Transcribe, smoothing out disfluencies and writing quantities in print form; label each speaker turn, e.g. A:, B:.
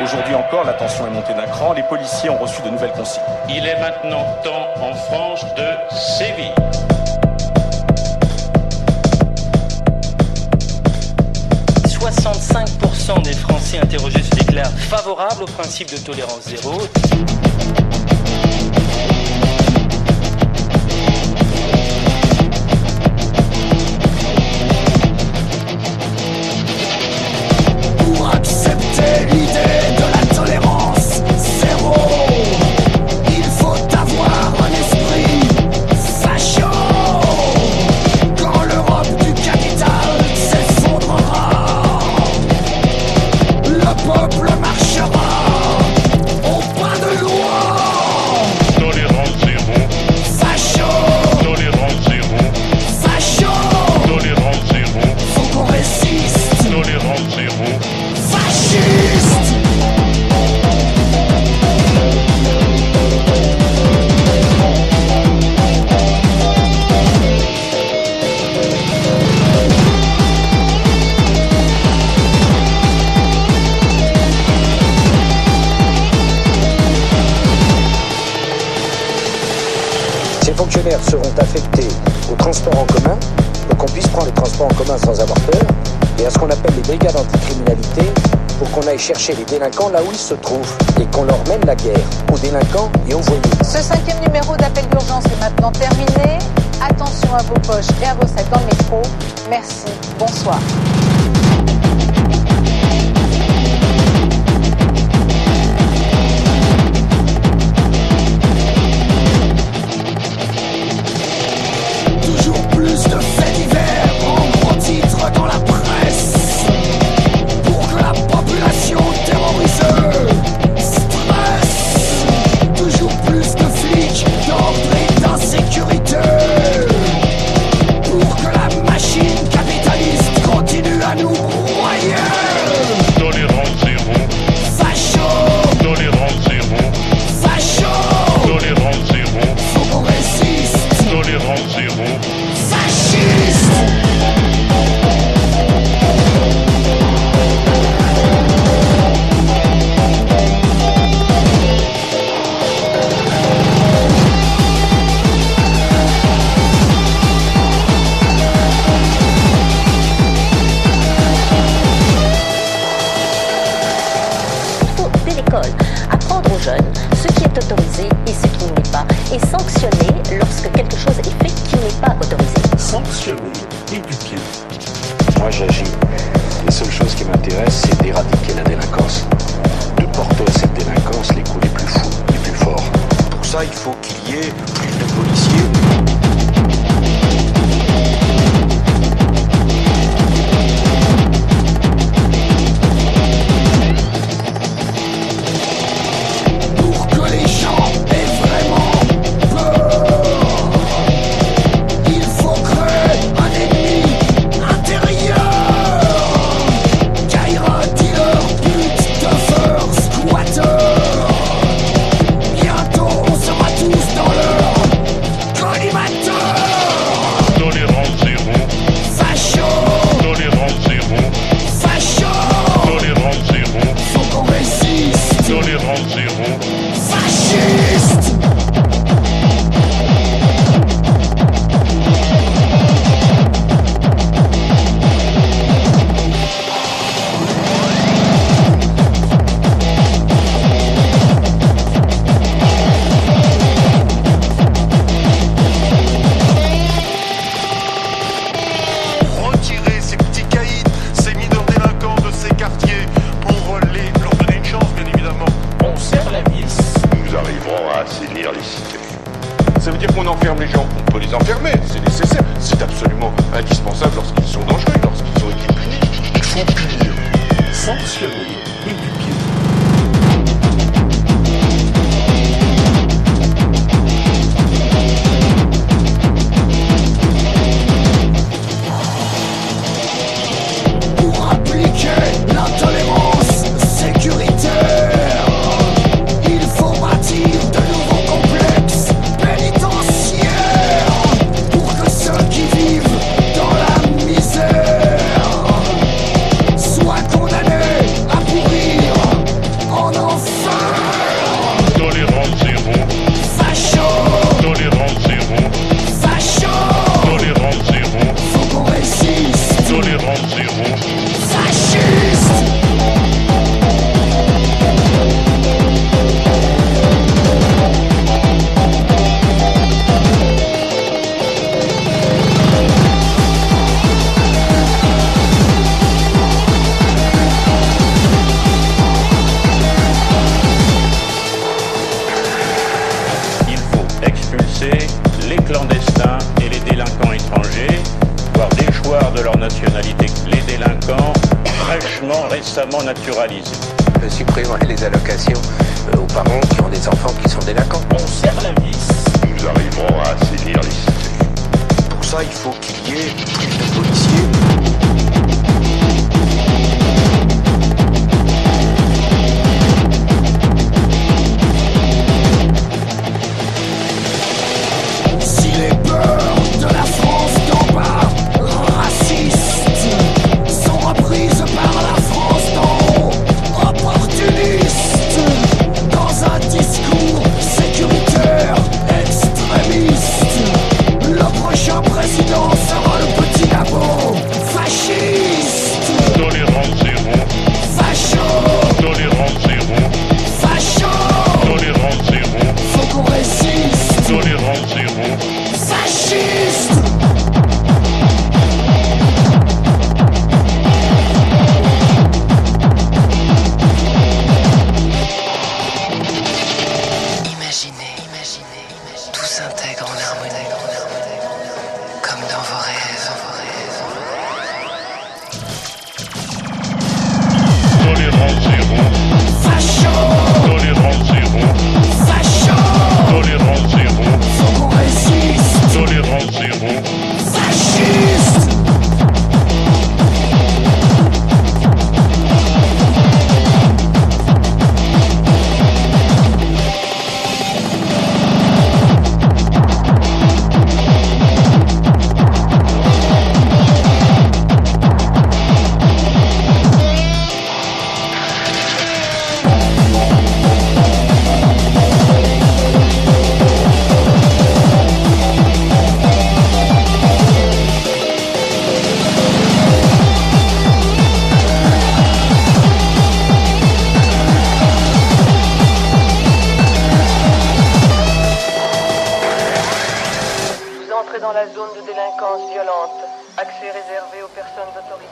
A: Aujourd'hui encore, la tension est montée d'un cran. Les policiers ont reçu de nouvelles consignes.
B: Il est maintenant temps en France de sévir. « 65% des Français interrogés se déclarent favorables au principe de tolérance zéro. »
C: L'idée de la tolérance zéro, il faut avoir un esprit facho. Quand l'Europe du capital s'effondrera, le peuple marchera au pas de loi.
D: Tolérance zéro.
C: Facho.
D: Tolérance zéro.
C: Facho.
D: Tolérance zéro.
C: Faut qu'on résiste.
D: Tolérance zéro.
E: Ces fonctionnaires seront affectés au transport en commun, pour qu'on puisse prendre les transports en commun sans avoir peur, et à ce qu'on appelle les brigades anticriminalité, pour qu'on aille chercher les délinquants là où ils se trouvent, et qu'on leur mène la guerre, aux délinquants et aux voyous.
F: Ce 5e numéro d'appel d'urgence est maintenant terminé. Attention à vos poches et à vos sacs dans le métro. Merci, bonsoir.
C: Toujours plus de faits divers en gros titres dans la presse, pour que la population terrorisée stresse. Toujours plus de flics, d'ordre et d'insécurité, pour que la machine capitaliste continue à nous broyer.
D: Tolérance zéro.
C: Facho.
D: Tolérance zéro.
C: Facho.
D: Tolérance zéro.
C: Faut qu'on résiste.
D: Tolérance zéro.
C: Fasciste.
G: Dès l'école, apprendre aux jeunes ce qui est autorisé et ce qui ne l'est pas, et sanctionner lorsque quelque chose est fait qui n'est pas autorisé.
B: Sanctionner, éduquer.
E: Moi j'agis. Les seules choses qui m'intéressent, c'est d'éradiquer la délinquance. De porter à cette délinquance les coups les plus fous, les plus forts. Pour ça, il faut qu'il y ait plus de policiers.
C: Pour que les gens aient vraiment peur, il faut créer un ennemi intérieur. Kaira, dealer, pute, teufeur, squatter. Bientôt on sera tous dans leur collimateur.
D: Tolérance zéro.
C: Facho.
D: Tolérance zéro.
C: Facho.
D: Tolérance zéro.
C: Faut qu'on résiste.
D: Tolérance zéro.
C: Fasciste.
H: Retirer ces petits caïds, ces mineurs délinquants de ces quartiers pour leur donner une chance, bien évidemment.
B: On serre la vis.
D: Nous arriverons à assainir les cités.
H: Ça veut dire qu'on enferme les gens. On peut les enfermer, c'est nécessaire. C'est absolument indispensable lorsqu'ils sont dangereux, lorsqu'ils ont été punis. Il faut punir.
B: Sanctionner, éduquer.
C: Pour appliquer l'intolérance sécuritaire, il faut bâtir de nouveaux complexes pénitentiaires, pour que ceux qui vivent dans la misère soient condamnés à pourrir
A: avortements récemment naturalisés.
E: Supprimons les allocations aux parents qui ont des enfants qui sont délinquants.
A: On serre la vis.
D: Nous arriverons à assainir les cités.
H: Pour ça, il faut qu'il y ait plus de policiers.
C: Si les peurs de la France d'en bas, racistes, sont reprises par la France d'en haut, opportunistes, dans un discours sécuritaire, extrémiste, le prochain président sera le petit labo, fasciste,
D: Tolérance zéro,
C: facho,
D: tolérance zéro,
C: facho,
D: tolérance zéro,
C: faut qu'on résiste,
D: tolérance zéro.
C: fasciste.
I: Imaginez, tout s'intègre en harmonie, comme dans vos rêves.
D: Tolérance zéro,
C: Facho,
D: tolérance zéro,
C: facho,
D: tolérance zéro,
C: faut qu'on résiste,
D: tolérance zéro.
C: fasciste.
J: Vous entrez dans la zone de délinquance violente. Accès réservé aux personnes autorisées.